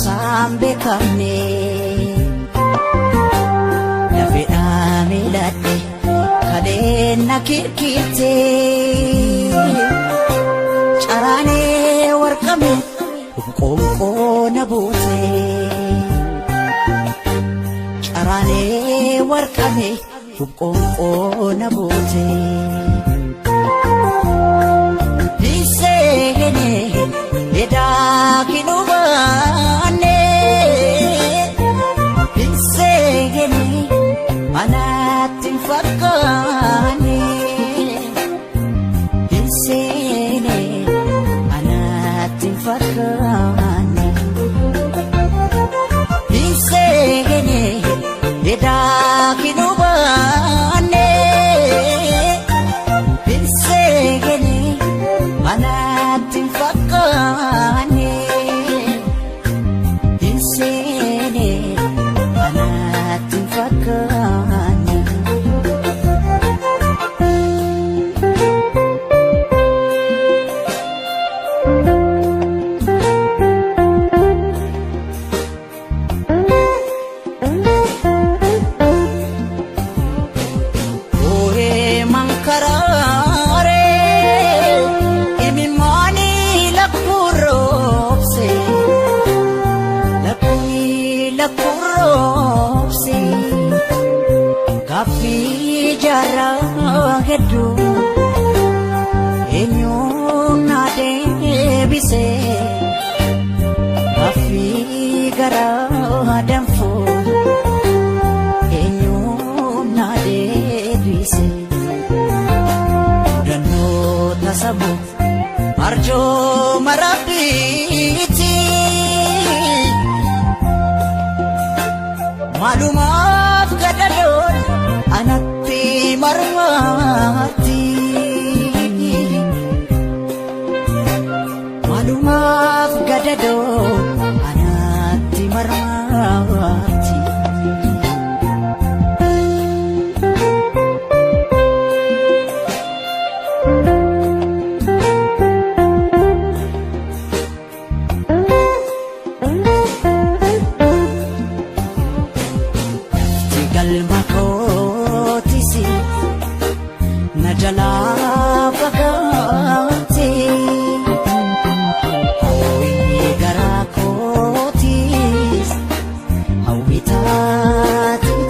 sambe kamne nafe'ame ladde kadena kirkite carane warqame qonqo nabute carane warqame qonqo nabute disegene eda kinubane disegene manatin fakane disegene manatin fakane disegene eda kinubane disegene manatin fakane disegene manatin fakane Kafi jarang hedu enyong nade bise kafi gara damfo enyong nade bise dano tasabu arjo marabiti malumaf gadadon anatti marwati malumaf gadadon anatti marwati najala pagati hawi garakotis hawi tatafti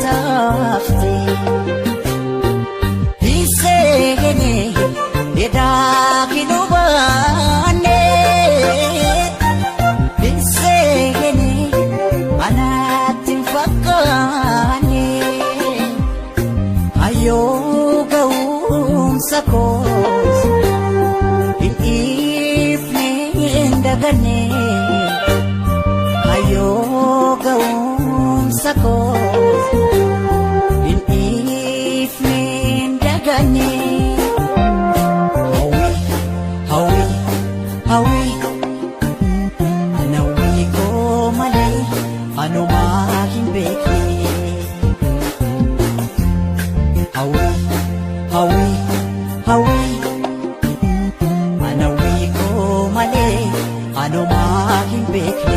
hisegene eda kinubane hisegene manatin fakane ayo sakos in evening dagane ayo gaum sakos in evening dagane hawi hawi anawi ko malay ano making beke hawi hawi hawi manawi ko mali ano making beke